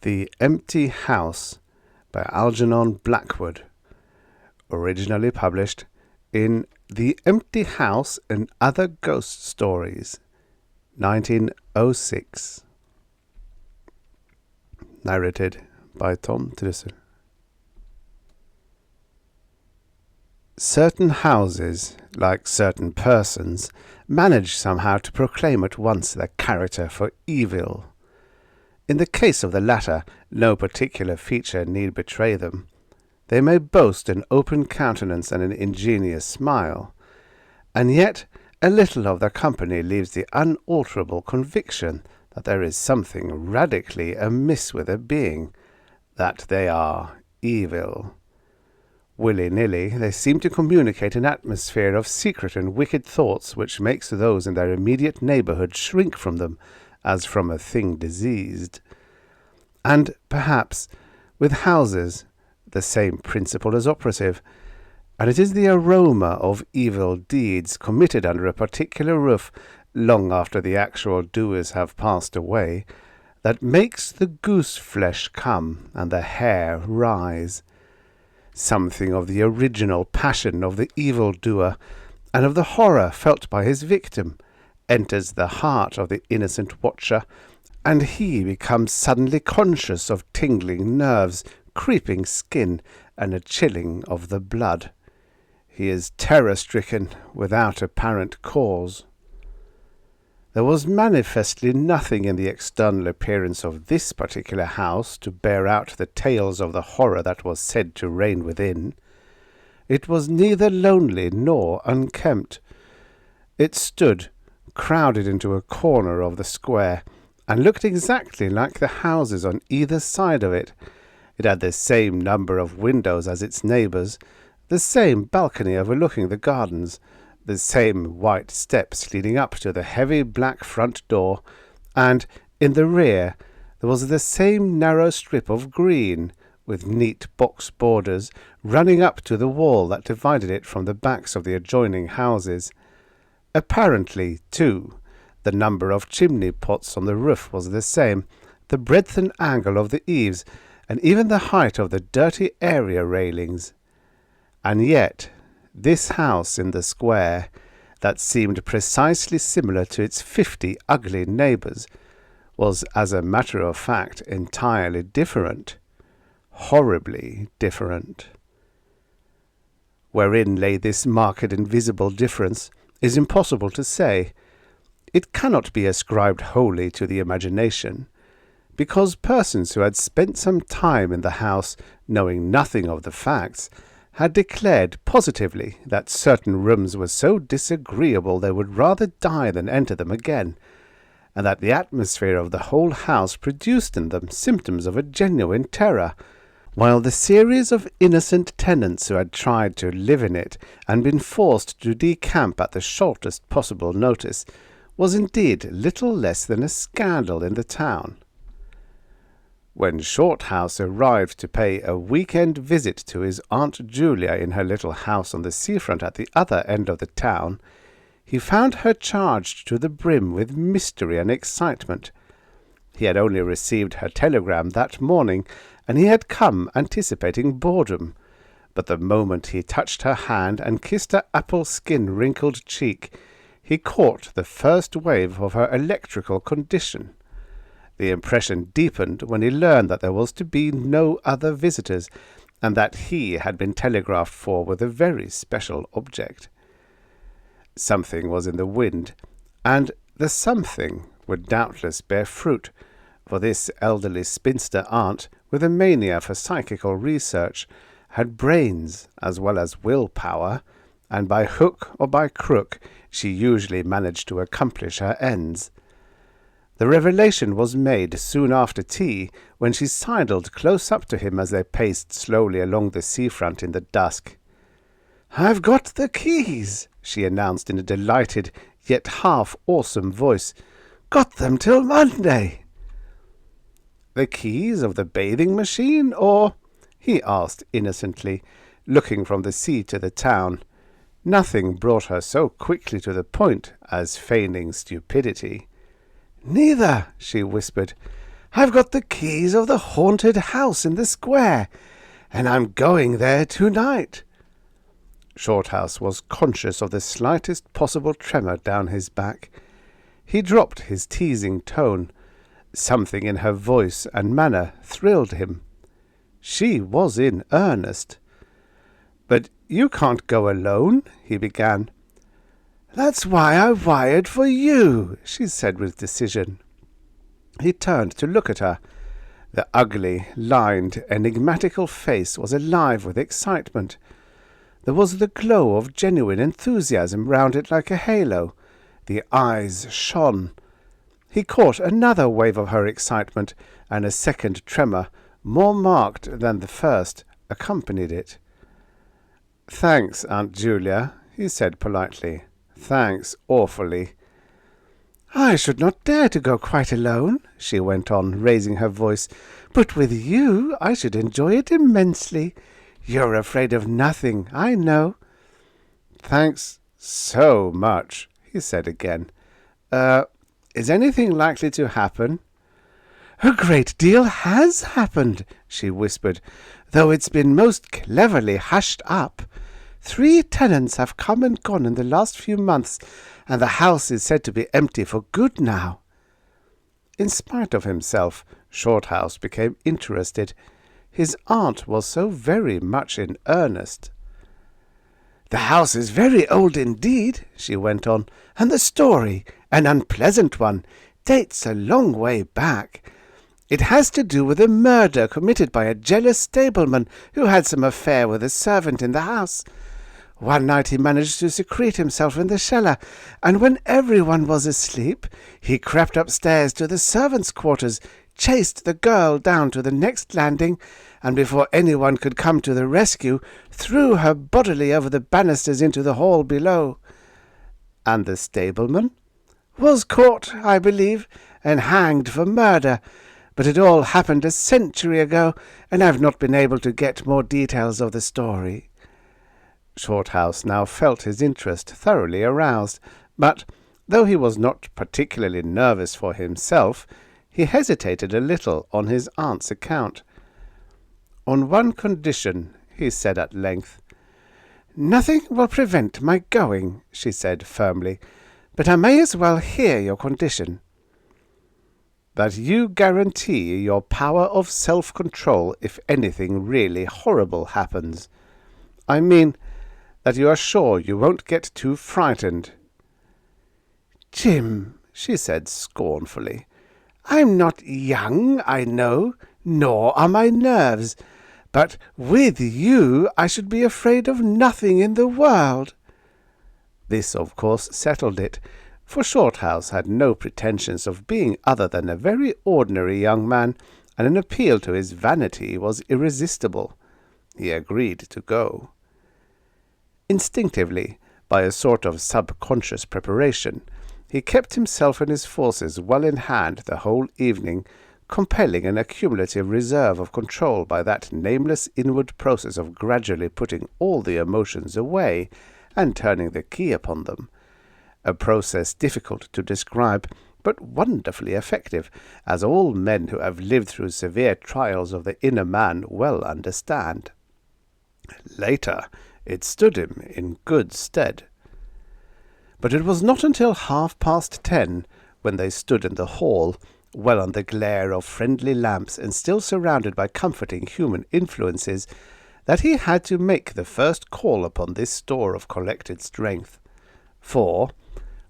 The Empty House by Algernon Blackwood, originally published in The Empty House and Other Ghost Stories, 1906. Narrated by Tom Trussel. Certain houses, like certain persons, manage somehow to proclaim at once their character for evil. In the case of the latter, no particular feature need betray them. They may boast an open countenance and an ingenious smile, and yet a little of their company leaves the unalterable conviction that there is something radically amiss with a being, that they are evil. Willy-nilly, they seem to communicate an atmosphere of secret and wicked thoughts which makes those in their immediate neighbourhood shrink from them as from a thing diseased. And, perhaps, with houses, the same principle is operative, and it is the aroma of evil deeds committed under a particular roof, long after the actual doers have passed away, that makes the goose-flesh come and the hair rise. Something of the original passion of the evil-doer, and of the horror felt by his victim, enters the heart of the innocent watcher, and he becomes suddenly conscious of tingling nerves, creeping skin, and a chilling of the blood. He is terror-stricken without apparent cause. There was manifestly nothing in the external appearance of this particular house to bear out the tales of the horror that was said to reign within. It was neither lonely nor unkempt. It stood crowded into a corner of the square, and looked exactly like the houses on either side of it. It had the same number of windows as its neighbours, the same balcony overlooking the gardens, the same white steps leading up to the heavy black front door, and in the rear there was the same narrow strip of green, with neat box borders, running up to the wall that divided it from the backs of the adjoining houses. Apparently, too, the number of chimney-pots on the roof was the same, the breadth and angle of the eaves, and even the height of the dirty area railings. And yet, this house in the square, that seemed precisely similar to its 50 ugly neighbours, was, as a matter of fact, entirely different, horribly different. Wherein lay this marked and visible difference is impossible to say. It cannot be ascribed wholly to the imagination, because persons who had spent some time in the house, knowing nothing of the facts, had declared positively that certain rooms were so disagreeable they would rather die than enter them again, and that the atmosphere of the whole house produced in them symptoms of a genuine terror, while the series of innocent tenants who had tried to live in it and been forced to decamp at the shortest possible notice was indeed little less than a scandal in the town. When Shorthouse arrived to pay a week-end visit to his Aunt Julia in her little house on the seafront at the other end of the town, he found her charged to the brim with mystery and excitement. He had only received her telegram that morning, and he had come anticipating boredom, but the moment he touched her hand and kissed her apple-skin-wrinkled cheek, he caught the first wave of her electrical condition. The impression deepened when he learned that there was to be no other visitors, and that he had been telegraphed for with a very special object. Something was in the wind, and the something would doubtless bear fruit, for this elderly spinster aunt, with a mania for psychical research, had brains as well as will-power, and by hook or by crook she usually managed to accomplish her ends. The revelation was made soon after tea, when she sidled close up to him as they paced slowly along the seafront in the dusk. "I've got the keys," she announced in a delighted yet half-awesome voice. "Got them till Monday." "The keys of the bathing machine, or?" he asked innocently, looking from the sea to the town. Nothing brought her so quickly to the point as feigning stupidity. "Neither," she whispered. I've got the keys of the haunted house in the square, and I'm going there tonight." Shorthouse was conscious of the slightest possible tremor down his back. He dropped his teasing tone. Something in her voice and manner thrilled him. She was in earnest. "But you can't go alone," he began. "That's why I wired for you," she said with decision. He turned to look at her. The ugly, lined, enigmatical face was alive with excitement. There was the glow of genuine enthusiasm round it like a halo. The eyes shone. He caught another wave of her excitement, and a second tremor, more marked than the first, accompanied it. "Thanks, Aunt Julia," he said politely. "Thanks awfully." "I should not dare to go quite alone," she went on, raising her voice. "But with you I should enjoy it immensely. You're afraid of nothing, I know." "Thanks so much," he said again. Is anything likely to happen?" "A great deal has happened," she whispered, "though it's been most cleverly hushed up. 3 tenants have come and gone in the last few months, and the house is said to be empty for good now." In spite of himself, Shorthouse became interested. His aunt was so very much in earnest. "The house is very old indeed," she went on, "and the story, an unpleasant one, dates a long way back. It has to do with a murder committed by a jealous stableman who had some affair with a servant in the house. One night he managed to secrete himself in the cellar, and when everyone was asleep, he crept upstairs to the servants' quarters, chased the girl down to the next landing, and before anyone could come to the rescue, threw her bodily over the banisters into the hall below." "And the stableman?" "Was caught, I believe, and hanged for murder, but it all happened a century ago, and I've not been able to get more details of the story." Shorthouse now felt his interest thoroughly aroused, but, though he was not particularly nervous for himself, he hesitated a little on his aunt's account. "On one condition," he said at length. "Nothing will prevent my going," she said firmly, "but I may as well hear your condition." "That you guarantee your power of self-control if anything really horrible happens. I mean, that you are sure you won't get too frightened." "Jim," she said scornfully, "I'm not young, I know, nor are my nerves, but with you I should be afraid of nothing in the world." This, of course, settled it, for Shorthouse had no pretensions of being other than a very ordinary young man, and an appeal to his vanity was irresistible. He agreed to go. Instinctively, by a sort of subconscious preparation, he kept himself and his forces well in hand the whole evening, compelling an accumulative reserve of control by that nameless inward process of gradually putting all the emotions away and turning the key upon them, a process difficult to describe, but wonderfully effective, as all men who have lived through severe trials of the inner man well understand. Later, it stood him in good stead. But it was not until 10:30, when they stood in the hall, well on the glare of friendly lamps and still surrounded by comforting human influences, that he had to make the first call upon this store of collected strength. For,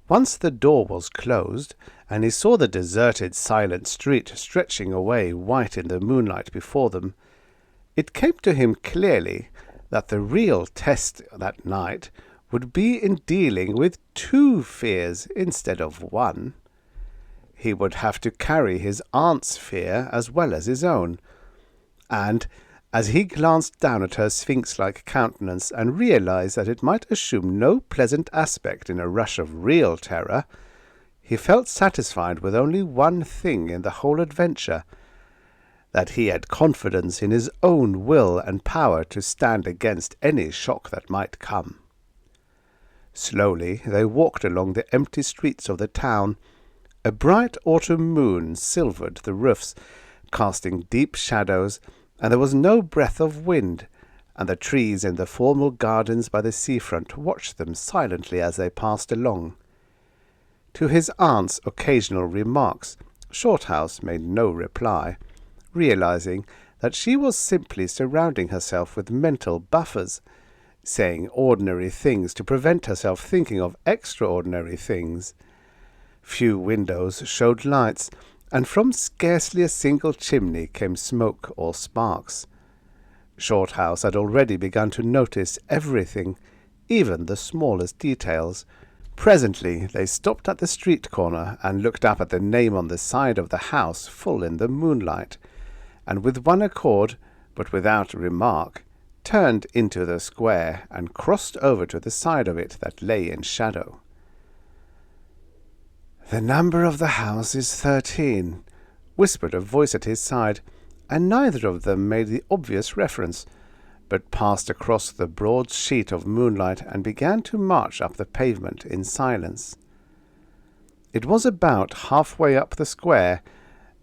once the door was closed, and he saw the deserted, silent street stretching away white in the moonlight before them, it came to him clearly that the real test that night would be in dealing with 2 fears instead of 1. He would have to carry his aunt's fear as well as his own, and, as he glanced down at her sphinx-like countenance and realized that it might assume no pleasant aspect in a rush of real terror, he felt satisfied with only one thing in the whole adventure, that he had confidence in his own will and power to stand against any shock that might come. Slowly they walked along the empty streets of the town, A bright autumn moon silvered the roofs, casting deep shadows, and there was no breath of wind, and the trees in the formal gardens by the seafront watched them silently as they passed along. To his aunt's occasional remarks, Shorthouse made no reply, realizing that she was simply surrounding herself with mental buffers, saying ordinary things to prevent herself thinking of extraordinary things. Few windows showed lights, and from scarcely a single chimney came smoke or sparks. Shorthouse had already begun to notice everything, even the smallest details. Presently they stopped at the street corner and looked up at the name on the side of the house full in the moonlight, and with one accord, but without remark, turned into the square and crossed over to the side of it that lay in shadow. "The number of the house is 13, whispered a voice at his side, and neither of them made the obvious reference, but passed across the broad sheet of moonlight and began to march up the pavement in silence. It was about halfway up the square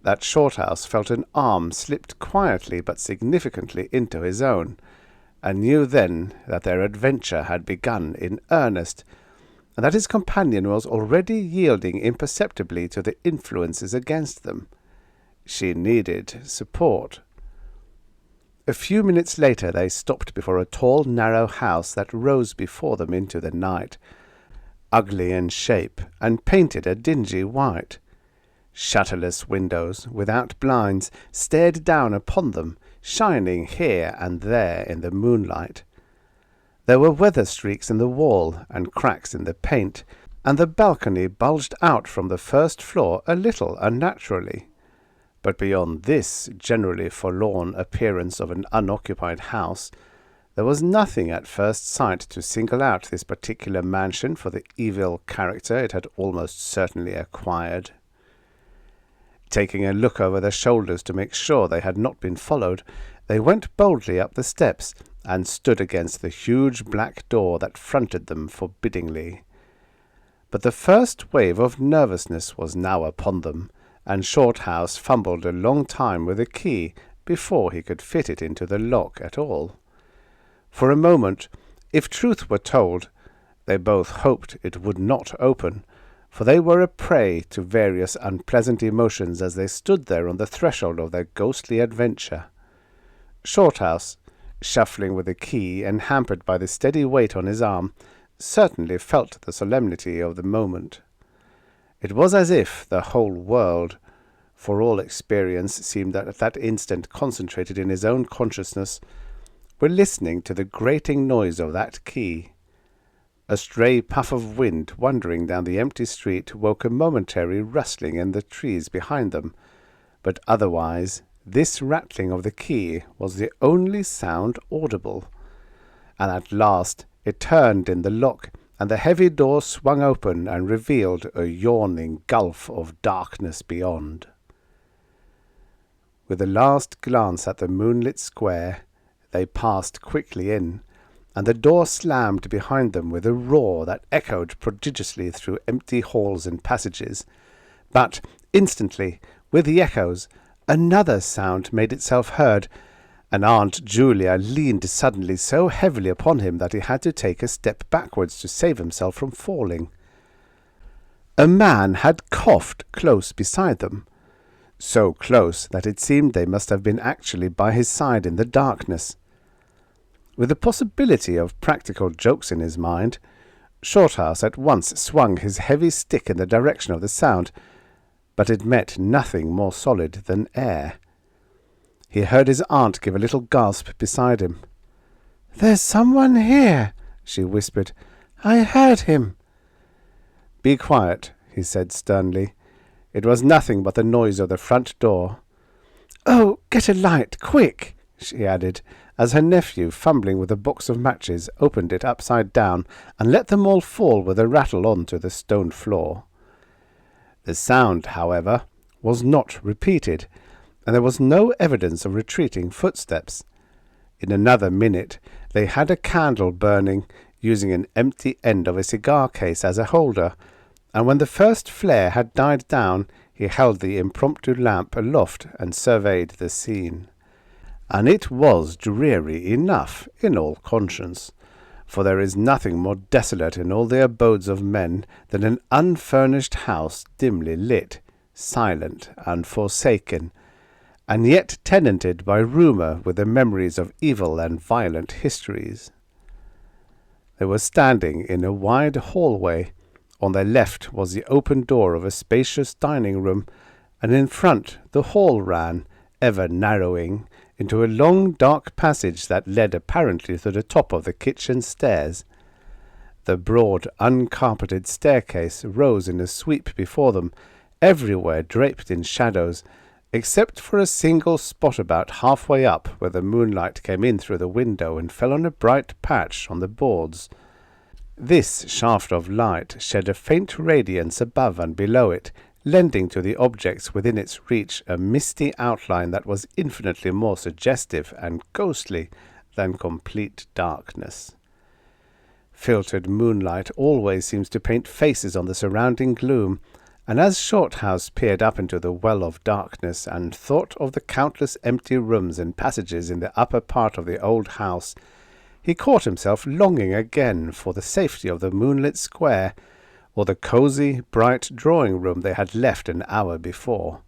that Shorthouse felt an arm slipped quietly but significantly into his own, and knew then that their adventure had begun in earnest, and that his companion was already yielding imperceptibly to the influences against them. She needed support. A few minutes later they stopped before a tall, narrow house that rose before them into the night, ugly in shape, and painted a dingy white. Shutterless windows, without blinds, stared down upon them, shining here and there in the moonlight. There were weather streaks in the wall and cracks in the paint, and the balcony bulged out from the first floor a little unnaturally. But beyond this generally forlorn appearance of an unoccupied house, there was nothing at first sight to single out this particular mansion for the evil character it had almost certainly acquired. Taking a look over their shoulders to make sure they had not been followed, they went boldly up the steps and stood against the huge black door that fronted them forbiddingly. But the first wave of nervousness was now upon them, and Shorthouse fumbled a long time with a key before he could fit it into the lock at all. For a moment, if truth were told, they both hoped it would not open, for they were a prey to various unpleasant emotions as they stood there on the threshold of their ghostly adventure. Shorthouse, shuffling with the key and hampered by the steady weight on his arm, certainly felt the solemnity of the moment. It was as if the whole world, for all experience seemed at that instant concentrated in his own consciousness, were listening to the grating noise of that key. A stray puff of wind wandering down the empty street woke a momentary rustling in the trees behind them, but otherwise this rattling of the key was the only sound audible, and at last it turned in the lock, and the heavy door swung open and revealed a yawning gulf of darkness beyond. With a last glance at the moonlit square, they passed quickly in, and the door slammed behind them with a roar that echoed prodigiously through empty halls and passages. But instantly, with the echoes, another sound made itself heard, and Aunt Julia leaned suddenly so heavily upon him that he had to take a step backwards to save himself from falling. A man had coughed close beside them, so close that it seemed they must have been actually by his side in the darkness. With the possibility of practical jokes in his mind, Shorthouse at once swung his heavy stick in the direction of the sound, but it met nothing more solid than air. He heard his aunt give a little gasp beside him. "There's someone here," she whispered. "I heard him." "Be quiet," he said sternly. It was nothing but the noise of the front door. "Oh, get a light, quick," she added, as her nephew, fumbling with a box of matches, opened it upside down and let them all fall with a rattle on to the stone floor. The sound, however, was not repeated, and there was no evidence of retreating footsteps. In another minute they had a candle burning, using an empty end of a cigar case as a holder, and when the first flare had died down, he held the impromptu lamp aloft and surveyed the scene. And it was dreary enough, in all conscience, for there is nothing more desolate in all the abodes of men than an unfurnished house dimly lit, silent and forsaken, and yet tenanted by rumour with the memories of evil and violent histories. They were standing in a wide hallway. On their left was the open door of a spacious dining-room, and in front the hall ran, ever narrowing, into a long dark passage that led apparently to the top of the kitchen stairs. The broad, uncarpeted staircase rose in a sweep before them, everywhere draped in shadows, except for a single spot about halfway up where the moonlight came in through the window and fell on a bright patch on the boards. This shaft of light shed a faint radiance above and below it, lending to the objects within its reach a misty outline that was infinitely more suggestive and ghostly than complete darkness. Filtered moonlight always seems to paint faces on the surrounding gloom, and as Shorthouse peered up into the well of darkness and thought of the countless empty rooms and passages in the upper part of the old house, he caught himself longing again for the safety of the moonlit square, or the cosy, bright drawing-room they had left an hour before.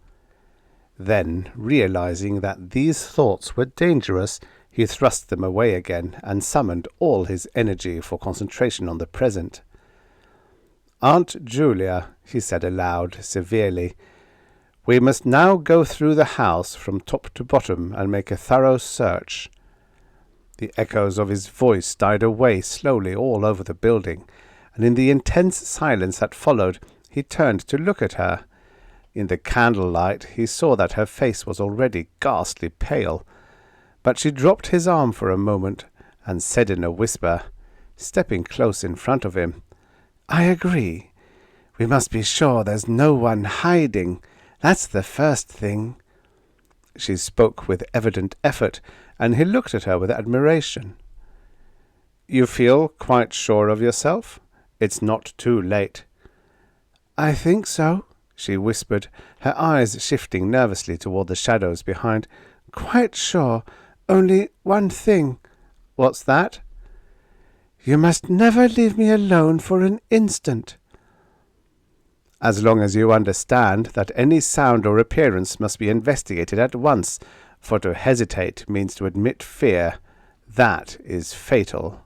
Then, realizing that these thoughts were dangerous, he thrust them away again and summoned all his energy for concentration on the present. "Aunt Julia," he said aloud, severely, "we must now go through the house from top to bottom and make a thorough search." The echoes of his voice died away slowly all over the building, and in the intense silence that followed, he turned to look at her. In the candlelight he saw that her face was already ghastly pale, but she dropped his arm for a moment and said in a whisper, stepping close in front of him, "I agree. We must be sure there's no one hiding. That's the first thing." She spoke with evident effort, and he looked at her with admiration. "You feel quite sure of yourself? It's not too late." "I think so," she whispered, her eyes shifting nervously toward the shadows behind. "Quite sure. Only one thing." "What's that?" "You must never leave me alone for an instant." "As long as you understand that any sound or appearance must be investigated at once, for to hesitate means to admit fear. That is fatal."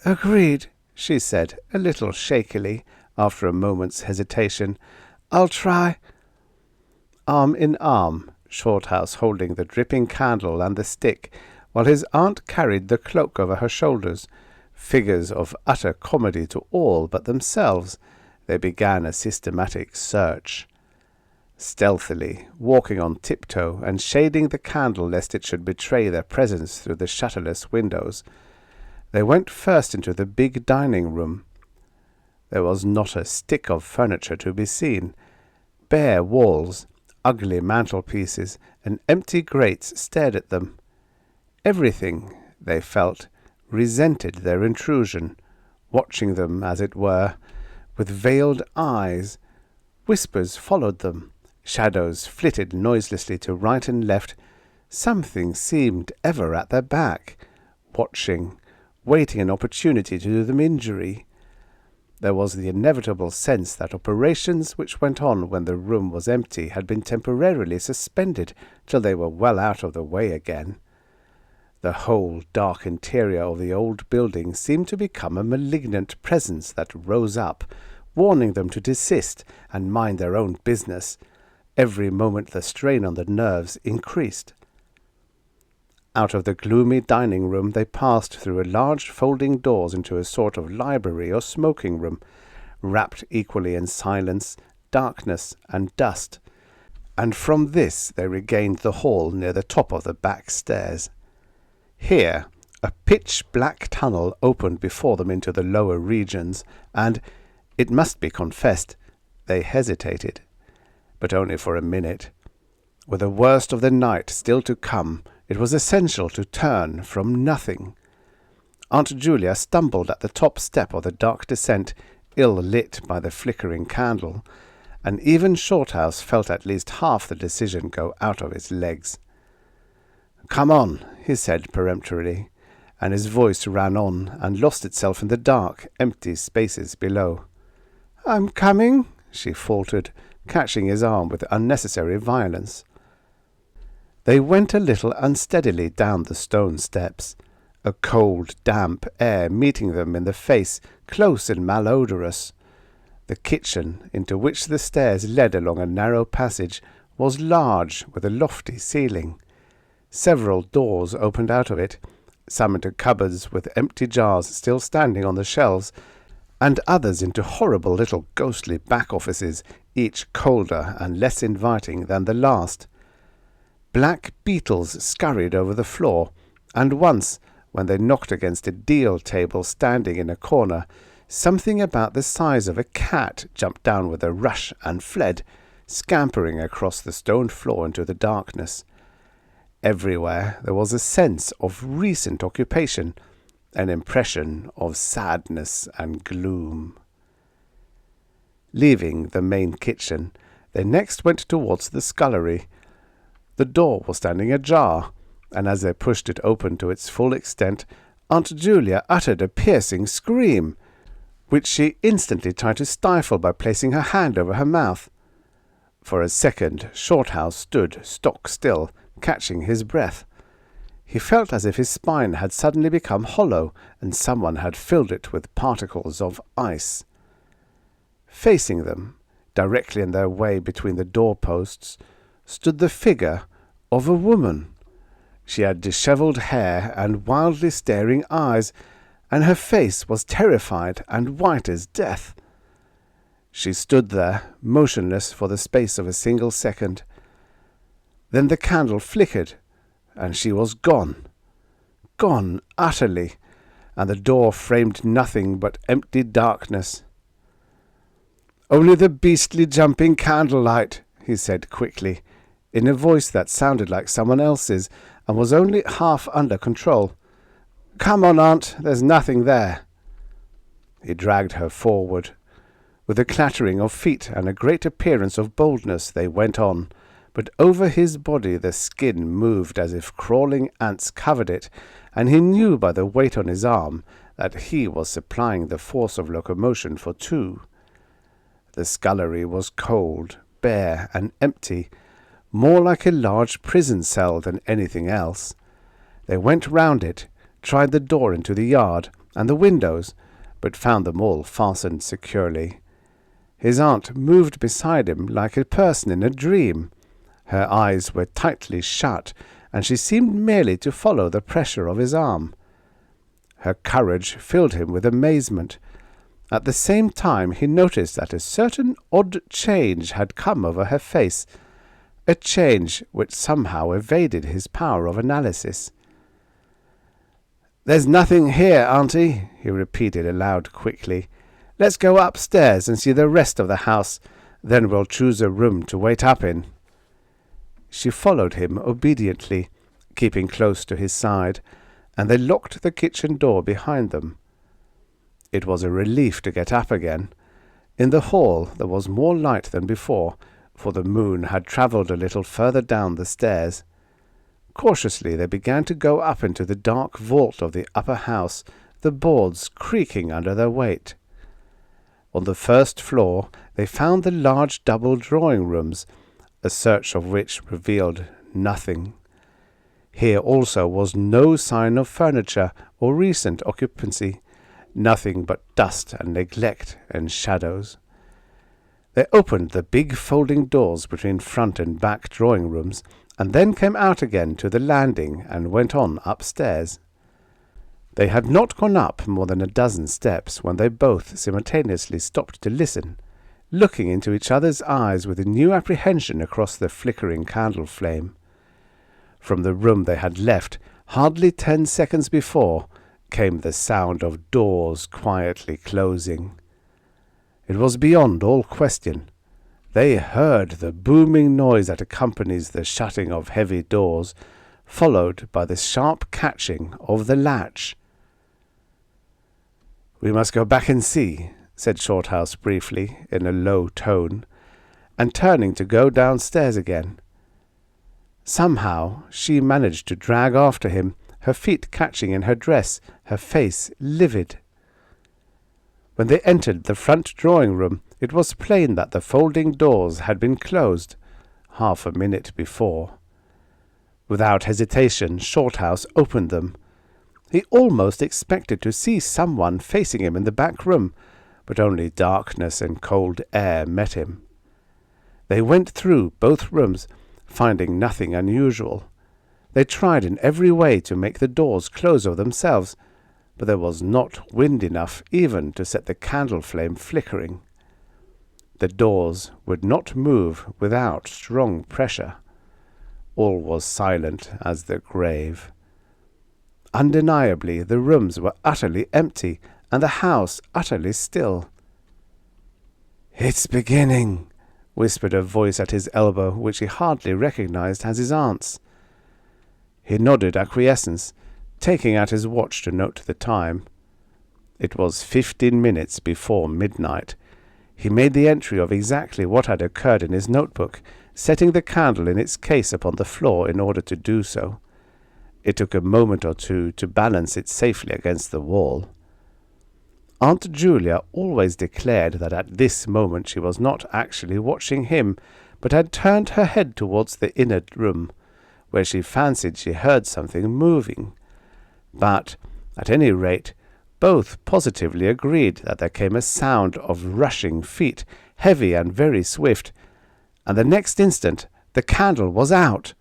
"Agreed," she said, a little shakily, after a moment's hesitation. "I'll try." Arm in arm, Shorthouse holding the dripping candle and the stick, while his aunt carried the cloak over her shoulders, figures of utter comedy to all but themselves, they began a systematic search. Stealthily, walking on tiptoe and shading the candle lest it should betray their presence through the shutterless windows, they went first into the big dining-room. There was not a stick of furniture to be seen. Bare walls, ugly mantelpieces, and empty grates stared at them. Everything, they felt, resented their intrusion, watching them, as it were, with veiled eyes. Whispers followed them. Shadows flitted noiselessly to right and left. Something seemed ever at their back, watching, waiting an opportunity to do them injury. There was the inevitable sense that operations which went on when the room was empty had been temporarily suspended till they were well out of the way again. The whole dark interior of the old building seemed to become a malignant presence that rose up, warning them to desist and mind their own business. Every moment the strain on the nerves increased. Out of the gloomy dining-room they passed through large folding doors into a sort of library or smoking-room, wrapped equally in silence, darkness, and dust, and from this they regained the hall near the top of the back stairs. Here a pitch-black tunnel opened before them into the lower regions, and, it must be confessed, they hesitated, but only for a minute. With the worst of the night still to come, it was essential to turn from nothing. Aunt Julia stumbled at the top step of the dark descent, ill lit by the flickering candle, and even Shorthouse felt at least half the decision go out of his legs. "Come on," he said peremptorily, and his voice ran on and lost itself in the dark, empty spaces below. "I'm coming," she faltered, catching his arm with unnecessary violence. They went a little unsteadily down the stone steps, a cold, damp air meeting them in the face, close and malodorous. The kitchen, into which the stairs led along a narrow passage, was large, with a lofty ceiling. Several doors opened out of it, some into cupboards with empty jars still standing on the shelves, and others into horrible little ghostly back offices, each colder and less inviting than the last. Black beetles scurried over the floor, and once, when they knocked against a deal table standing in a corner, something about the size of a cat jumped down with a rush and fled, scampering across the stone floor into the darkness. Everywhere there was a sense of recent occupation, an impression of sadness and gloom. Leaving the main kitchen, they next went towards the scullery. The door was standing ajar, and as they pushed it open to its full extent, Aunt Julia uttered a piercing scream, which she instantly tried to stifle by placing her hand over her mouth. For a second Shorthouse stood stock still, catching his breath. He felt as if his spine had suddenly become hollow, and someone had filled it with particles of ice. Facing them, directly in their way between the doorposts, stood the figure of a woman. She had dishevelled hair and wildly staring eyes, and her face was terrified and white as death. She stood there, motionless for the space of a single second. Then the candle flickered, and she was gone. Gone utterly, and the door framed nothing but empty darkness. "Only the beastly jumping candlelight," he said quickly, in a voice that sounded like someone else's, and was only half under control. "Come on, Aunt, there's nothing there." He dragged her forward. With a clattering of feet and a great appearance of boldness they went on, but over his body the skin moved as if crawling ants covered it, and he knew by the weight on his arm that he was supplying the force of locomotion for two. The scullery was cold, bare, and empty, more like a large prison cell than anything else. They went round it, tried the door into the yard and the windows, but found them all fastened securely. His aunt moved beside him like a person in a dream. Her eyes were tightly shut, and she seemed merely to follow the pressure of his arm. Her courage filled him with amazement. At the same time he noticed that a certain odd change had come over her face, a change which somehow evaded his power of analysis. "There's nothing here, Auntie," he repeated aloud quickly. "Let's go upstairs and see the rest of the house. Then we'll choose a room to wait up in." She followed him obediently, keeping close to his side, and they locked the kitchen door behind them. It was a relief to get up again. In the hall there was more light than before, for the moon had travelled a little further down the stairs. Cautiously they began to go up into the dark vault of the upper house, the boards creaking under their weight. On the first floor they found the large double drawing-rooms, a search of which revealed nothing. Here also was no sign of furniture or recent occupancy, nothing but dust and neglect and shadows. They opened the big folding doors between front and back drawing-rooms, and then came out again to the landing and went on upstairs. They had not gone up more than a dozen steps when they both simultaneously stopped to listen, looking into each other's eyes with a new apprehension across the flickering candle flame. From the room they had left, hardly 10 seconds before, came the sound of doors quietly closing. It was beyond all question. They heard the booming noise that accompanies the shutting of heavy doors, followed by the sharp catching of the latch. "We must go back and see," said Shorthouse briefly, in a low tone, and turning to go downstairs again. Somehow she managed to drag after him, her feet catching in her dress, her face livid. When they entered the front drawing-room, it was plain that the folding doors had been closed half a minute before. Without hesitation, Shorthouse opened them. He almost expected to see someone facing him in the back room, but only darkness and cold air met him. They went through both rooms, finding nothing unusual. They tried in every way to make the doors close of themselves, but there was not wind enough even to set the candle flame flickering. The doors would not move without strong pressure. All was silent as the grave. Undeniably, the rooms were utterly empty, and the house utterly still. "It's beginning," whispered a voice at his elbow, which he hardly recognized as his aunt's. He nodded acquiescence, taking out his watch to note the time. It was 15 minutes before midnight. He made the entry of exactly what had occurred in his notebook, setting the candle in its case upon the floor in order to do so. It took a moment or two to balance it safely against the wall. Aunt Julia always declared that at this moment she was not actually watching him, but had turned her head towards the inner room, where she fancied she heard something moving. But, at any rate, both positively agreed that there came a sound of rushing feet, heavy and very swift, and the next instant the candle was out.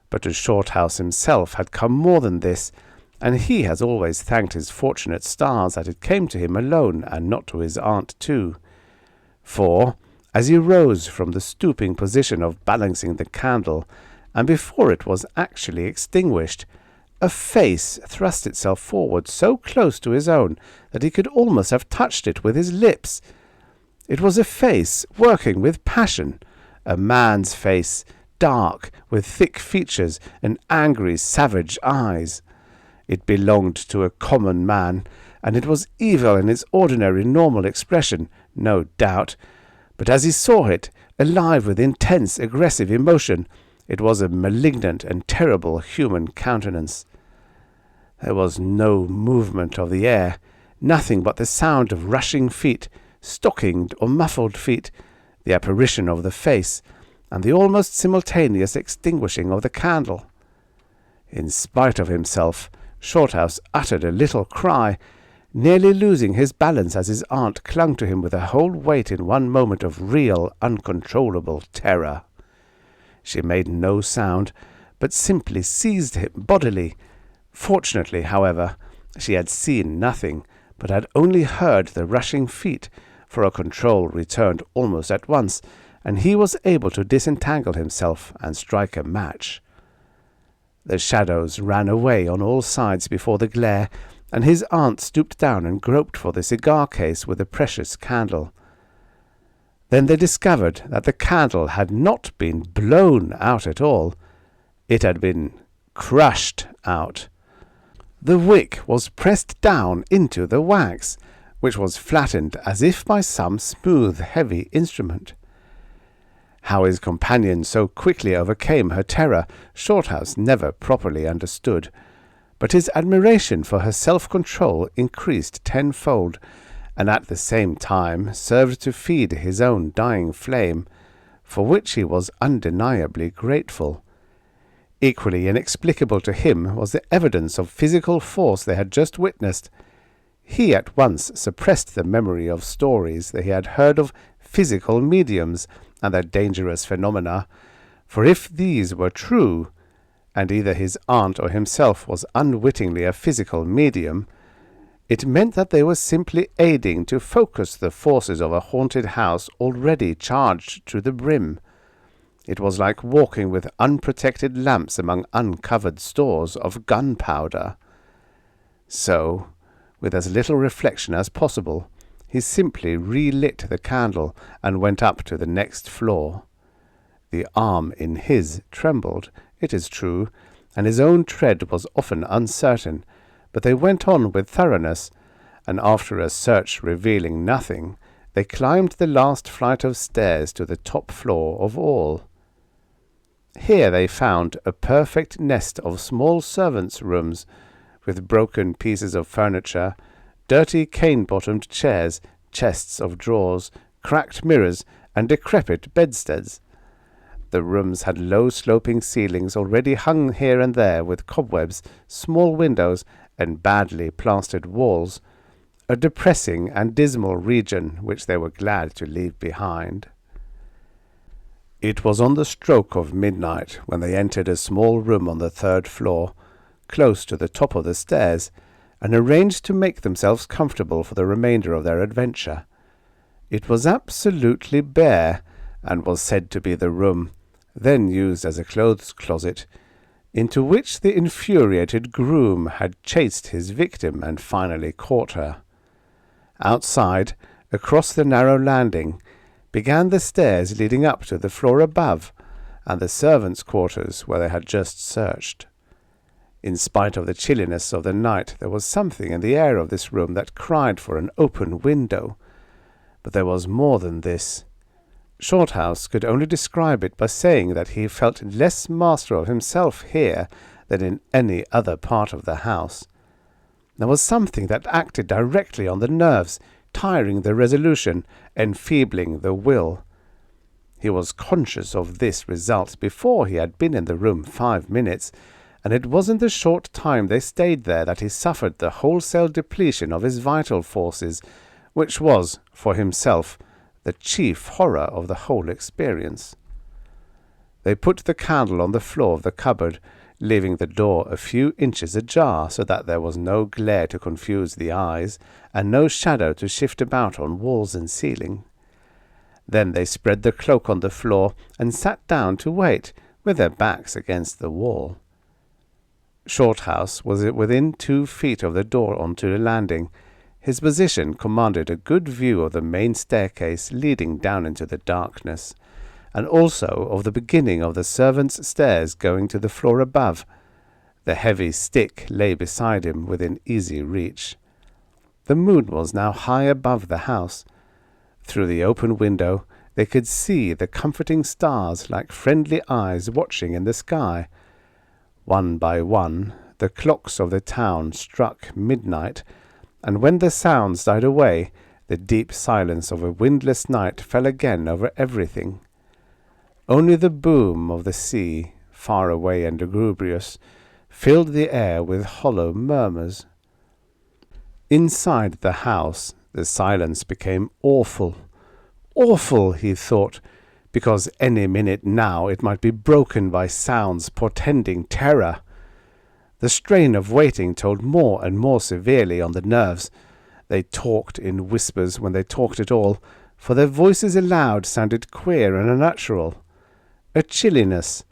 But to Shorthouse himself had come more than this, and he has always thanked his fortunate stars that it came to him alone and not to his aunt too. For, as he rose from the stooping position of balancing the candle, and before it was actually extinguished, a face thrust itself forward so close to his own that he could almost have touched it with his lips. It was a face working with passion, a man's face, dark, with thick features and angry, savage eyes. It belonged to a common man, and it was evil in its ordinary, normal expression, no doubt. But as he saw it, alive with intense, aggressive emotion, it was a malignant and terrible human countenance. There was no movement of the air, nothing but the sound of rushing feet, stockinged or muffled feet, the apparition of the face, and the almost simultaneous extinguishing of the candle. In spite of himself, Shorthouse uttered a little cry, nearly losing his balance as his aunt clung to him with her whole weight in one moment of real, uncontrollable terror. She made no sound, but simply seized him bodily. Fortunately, however, she had seen nothing, but had only heard the rushing feet, for her control returned almost at once, and he was able to disentangle himself and strike a match. The shadows ran away on all sides before the glare, and his aunt stooped down and groped for the cigar case with the precious candle. Then they discovered that the candle had not been blown out at all. It had been crushed out. The wick was pressed down into the wax, which was flattened as if by some smooth, heavy instrument. How his companion so quickly overcame her terror, Shorthouse never properly understood, but his admiration for her self-control increased tenfold, and at the same time served to feed his own dying flame, for which he was undeniably grateful. Equally inexplicable to him was the evidence of physical force they had just witnessed. He at once suppressed the memory of stories that he had heard of physical mediums and their dangerous phenomena, for if these were true, and either his aunt or himself was unwittingly a physical medium, it meant that they were simply aiding to focus the forces of a haunted house already charged to the brim. It was like walking with unprotected lamps among uncovered stores of gunpowder. So, with as little reflection as possible, he simply relit the candle and went up to the next floor. The arm in his trembled, it is true, and his own tread was often uncertain, but they went on with thoroughness, and after a search revealing nothing, they climbed the last flight of stairs to the top floor of all. Here they found a perfect nest of small servants' rooms, with broken pieces of furniture, dirty cane-bottomed chairs, chests of drawers, cracked mirrors, and decrepit bedsteads. The rooms had low sloping ceilings already hung here and there with cobwebs, small windows, and badly plastered walls, a depressing and dismal region which they were glad to leave behind. It was on the stroke of midnight when they entered a small room on the third floor, close to the top of the stairs, and arranged to make themselves comfortable for the remainder of their adventure. It was absolutely bare, and was said to be the room, then used as a clothes closet, into which the infuriated groom had chased his victim and finally caught her. Outside, across the narrow landing, began the stairs leading up to the floor above, and the servants' quarters where they had just searched. In spite of the chilliness of the night, there was something in the air of this room that cried for an open window. But there was more than this. Shorthouse could only describe it by saying that he felt less master of himself here than in any other part of the house. There was something that acted directly on the nerves, tiring the resolution, enfeebling the will. He was conscious of this result before he had been in the room 5 minutes, and it was in the short time they stayed there that he suffered the wholesale depletion of his vital forces, which was, for himself, the chief horror of the whole experience. They put the candle on the floor of the cupboard, leaving the door a few inches ajar so that there was no glare to confuse the eyes, and no shadow to shift about on walls and ceiling. Then they spread the cloak on the floor and sat down to wait, with their backs against the wall. Shorthouse was within 2 feet of the door onto the landing. His position commanded a good view of the main staircase leading down into the darkness, and also of the beginning of the servants' stairs going to the floor above. The heavy stick lay beside him within easy reach. The moon was now high above the house. Through the open window they could see the comforting stars like friendly eyes watching in the sky. One by one the clocks of the town struck midnight, and when the sounds died away, the deep silence of a windless night fell again over everything. Only the boom of the sea, far away and lugubrious, filled the air with hollow murmurs. Inside the house the silence became awful. Awful, he thought, because any minute now it might be broken by sounds portending terror. The strain of waiting told more and more severely on the nerves. They talked in whispers when they talked at all, for their voices aloud sounded queer and unnatural. A chilliness,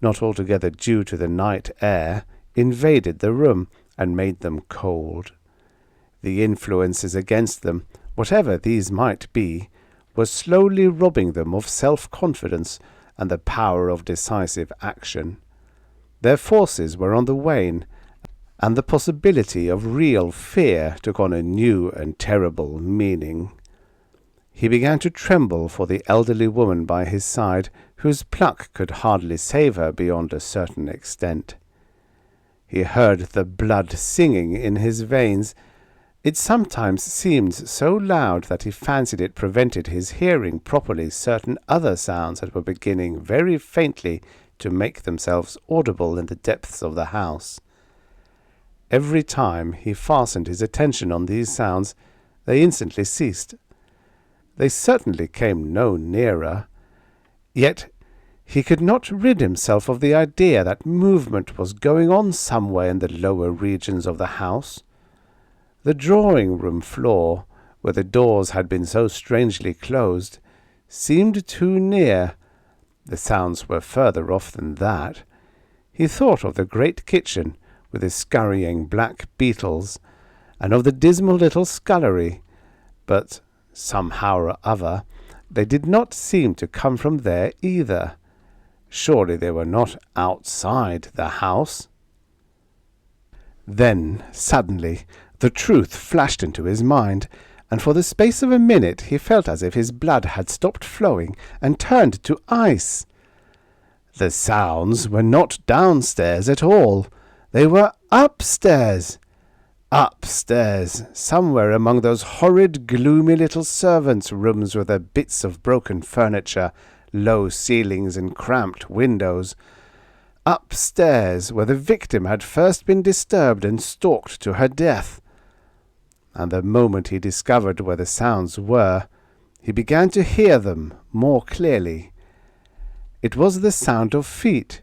not altogether due to the night air, invaded the room and made them cold. The influences against them, whatever these might be, were slowly robbing them of self-confidence and the power of decisive action. Their forces were on the wane, and the possibility of real fear took on a new and terrible meaning. He began to tremble for the elderly woman by his side, whose pluck could hardly save her beyond a certain extent. He heard the blood singing in his veins. It sometimes seemed so loud that he fancied it prevented his hearing properly certain other sounds that were beginning very faintly to make themselves audible in the depths of the house. Every time he fastened his attention on these sounds, they instantly ceased. They certainly came no nearer. Yet he could not rid himself of the idea that movement was going on somewhere in the lower regions of the house. The drawing-room floor, where the doors had been so strangely closed, seemed too near. The sounds were further off than that. He thought of the great kitchen, with its scurrying black beetles, and of the dismal little scullery, but somehow or other they did not seem to come from there either. Surely they were not outside the house. Then, suddenly, The truth flashed into his mind, and for the space of a minute he felt as if his blood had stopped flowing and turned to ice. The sounds were not downstairs at all. They were upstairs. Upstairs, somewhere among those horrid, gloomy little servants' rooms with their bits of broken furniture, low ceilings and cramped windows. Upstairs, where the victim had first been disturbed and stalked to her death. And the moment he discovered where the sounds were, he began to hear them more clearly. It was the sound of feet,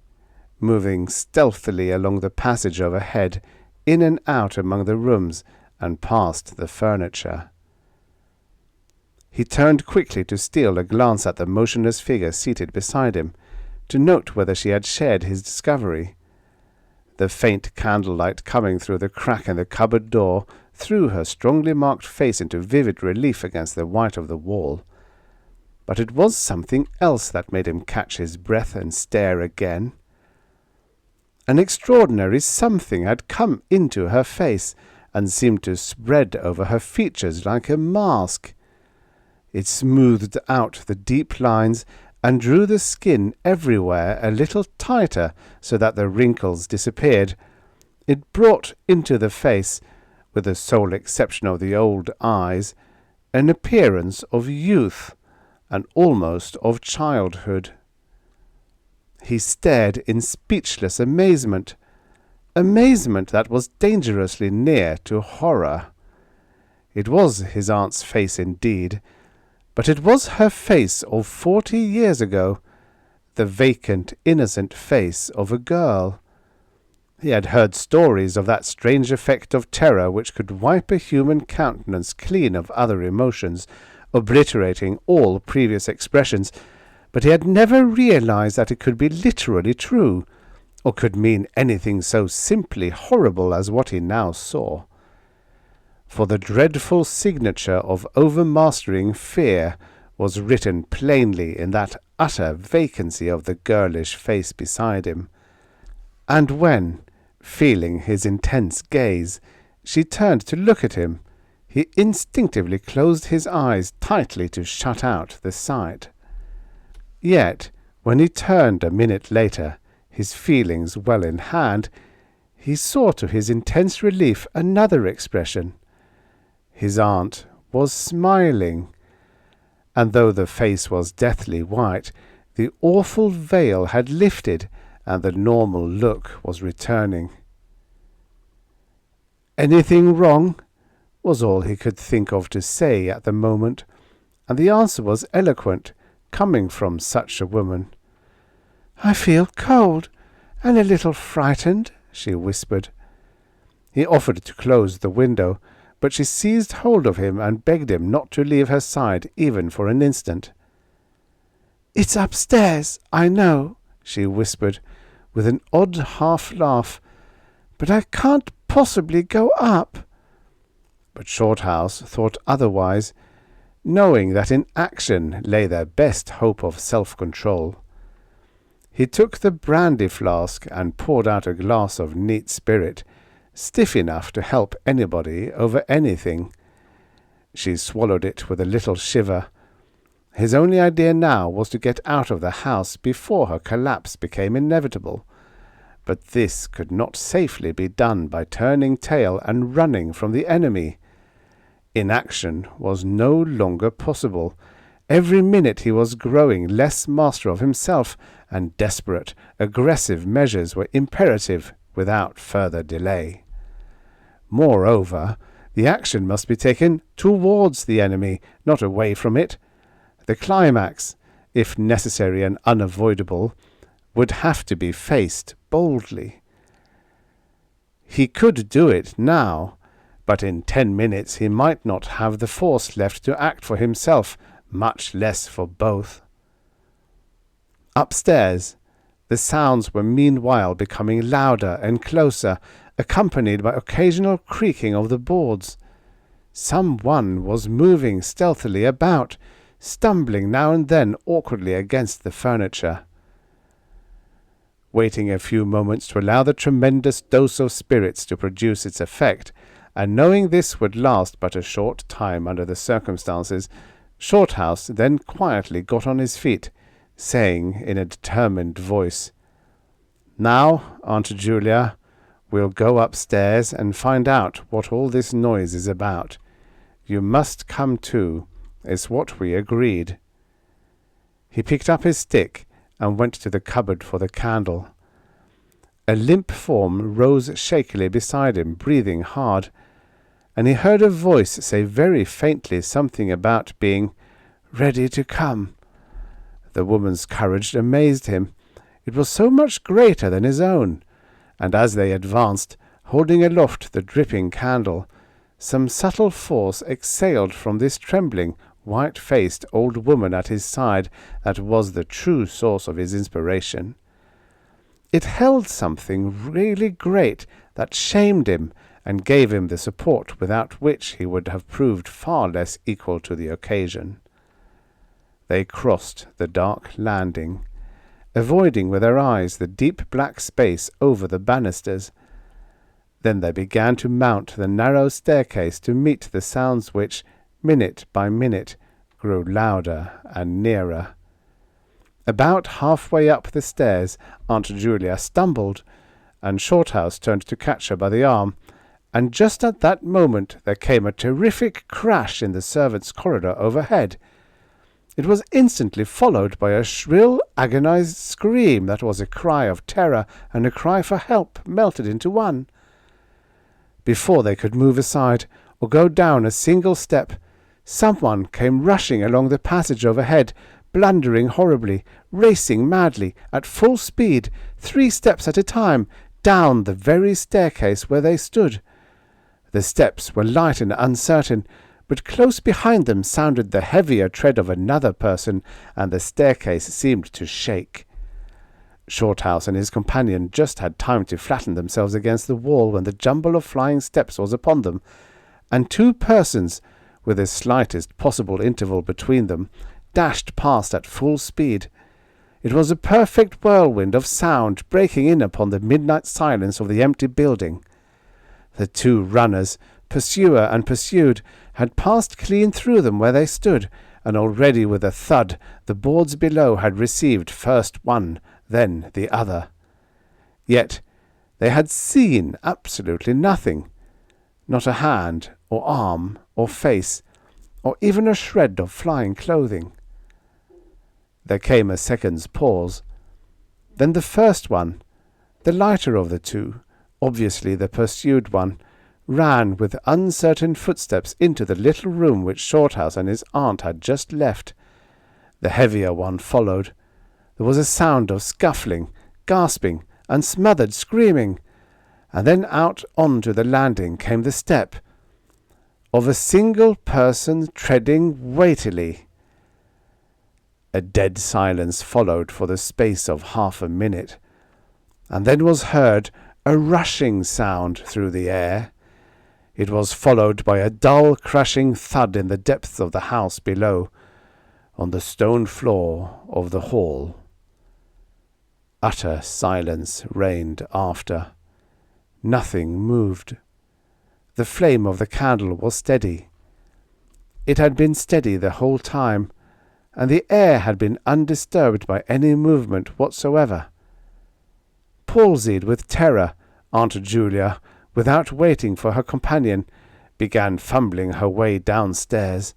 moving stealthily along the passage overhead, in and out among the rooms and past the furniture. He turned quickly to steal a glance at the motionless figure seated beside him, to note whether she had shared his discovery. The faint candlelight coming through the crack in the cupboard door threw her strongly marked face into vivid relief against the white of the wall. But it was something else that made him catch his breath and stare again. An extraordinary something had come into her face and seemed to spread over her features like a mask. It smoothed out the deep lines and drew the skin everywhere a little tighter so that the wrinkles disappeared. It brought into the face, with the sole exception of the old eyes, an appearance of youth and almost of childhood. He stared in speechless amazement that was dangerously near to horror. It was his aunt's face indeed, but it was her face of 40 years ago, the vacant, innocent face of a girl. He had heard stories of that strange effect of terror which could wipe a human countenance clean of other emotions, obliterating all previous expressions, but he had never realized that it could be literally true, or could mean anything so simply horrible as what he now saw. For the dreadful signature of overmastering fear was written plainly in that utter vacancy of the girlish face beside him. And when, feeling his intense gaze, she turned to look at him, he instinctively closed his eyes tightly to shut out the sight. Yet, when he turned a minute later, his feelings well in hand, he saw to his intense relief another expression. His aunt was smiling, and though the face was deathly white, the awful veil had lifted, and the normal look was returning. "Anything wrong?" was all he could think of to say at the moment, and the answer was eloquent, coming from such a woman. "I feel cold and a little frightened," she whispered. He offered to close the window, but she seized hold of him and begged him not to leave her side even for an instant. "It's upstairs, I know," she whispered, with an odd half-laugh, "but I can't possibly go up." But Shorthouse thought otherwise, knowing that in action lay their best hope of self-control. He took the brandy flask and poured out a glass of neat spirit, stiff enough to help anybody over anything. She swallowed it with a little shiver. His only idea now was to get out of the house before her collapse became inevitable, but this could not safely be done by turning tail and running from the enemy. Inaction was no longer possible. Every minute he was growing less master of himself, and desperate, aggressive measures were imperative without further delay. Moreover, the action must be taken towards the enemy, not away from it. The climax, if necessary and unavoidable, would have to be faced boldly. He could do it now, but in 10 minutes he might not have the force left to act for himself, much less for both. Upstairs, the sounds were meanwhile becoming louder and closer, accompanied by occasional creaking of the boards. Someone was moving stealthily about, stumbling now and then awkwardly against the furniture. Waiting a few moments to allow the tremendous dose of spirits to produce its effect, and knowing this would last but a short time under the circumstances, Shorthouse then quietly got on his feet, saying in a determined voice, "Now, Aunt Julia, we'll go upstairs and find out what all this noise is about. You must come too. It's what we agreed." He picked up his stick and went to the cupboard for the candle. A limp form rose shakily beside him, breathing hard, and he heard a voice say very faintly something about being ready to come. The woman's courage amazed him. It was so much greater than his own, and as they advanced, holding aloft the dripping candle, some subtle force exhaled from this trembling, white-faced old woman at his side that was the true source of his inspiration. It held something really great that shamed him and gave him the support without which he would have proved far less equal to the occasion. They crossed the dark landing, avoiding with their eyes the deep black space over the banisters. Then they began to mount the narrow staircase to meet the sounds which, minute by minute, grew louder and nearer. About halfway up the stairs, Aunt Julia stumbled, and Shorthouse turned to catch her by the arm, and just at that moment there came a terrific crash in the servants' corridor overhead. It was instantly followed by a shrill, agonized scream that was a cry of terror and a cry for help melted into one. Before they could move aside or go down a single step, someone came rushing along the passage overhead, blundering horribly, racing madly, at full speed, 3 steps at a time, down the very staircase where they stood. The steps were light and uncertain, but close behind them sounded the heavier tread of another person, and the staircase seemed to shake. Shorthouse and his companion just had time to flatten themselves against the wall when the jumble of flying steps was upon them, and 2 persons, with the slightest possible interval between them, dashed past at full speed. It was a perfect whirlwind of sound breaking in upon the midnight silence of the empty building. The 2 runners, pursuer and pursued, had passed clean through them where they stood, and already with a thud the boards below had received first one, then the other. Yet they had seen absolutely nothing, not a hand or arm or face, or even a shred of flying clothing. There came a second's pause. Then the first one, the lighter of the 2, obviously the pursued one, ran with uncertain footsteps into the little room which Shorthouse and his aunt had just left. The heavier one followed. There was a sound of scuffling, gasping, and smothered screaming, and then out onto the landing came the step of a single person treading weightily. A dead silence followed for the space of half a minute, and then was heard a rushing sound through the air. It was followed by a dull, crashing thud in the depths of the house below, on the stone floor of the hall. Utter silence reigned after. Nothing moved. The flame of the candle was steady. It had been steady the whole time, and the air had been undisturbed by any movement whatsoever. Palsied with terror, Aunt Julia, without waiting for her companion, began fumbling her way downstairs.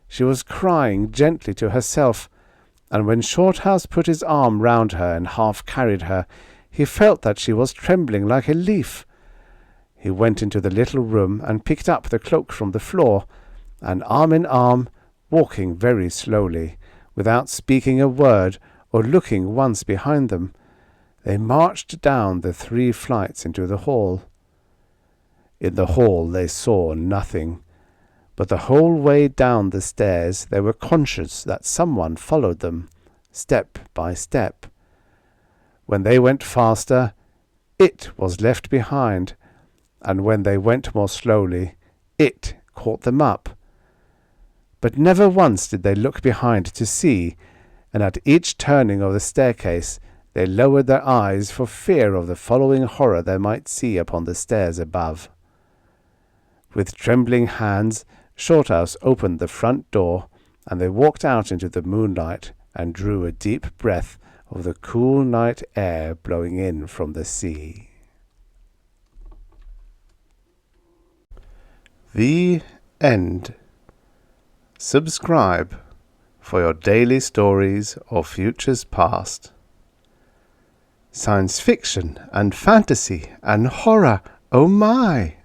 She was crying gently to herself, and when Shorthouse put his arm round her and half carried her, he felt that she was trembling like a leaf. He went into the little room and picked up the cloak from the floor, and arm in arm, walking very slowly, without speaking a word or looking once behind them, they marched down the 3 flights into the hall. In the hall they saw nothing, but the whole way down the stairs they were conscious that someone followed them, step by step. When they went faster, it was left behind, and when they went more slowly, it caught them up. But never once did they look behind to see, and at each turning of the staircase they lowered their eyes for fear of the following horror they might see upon the stairs above. With trembling hands, Shorthouse opened the front door, and they walked out into the moonlight and drew a deep breath of the cool night air blowing in from the sea. The end. Subscribe for your daily stories of futures past. Science fiction and fantasy and horror, oh my!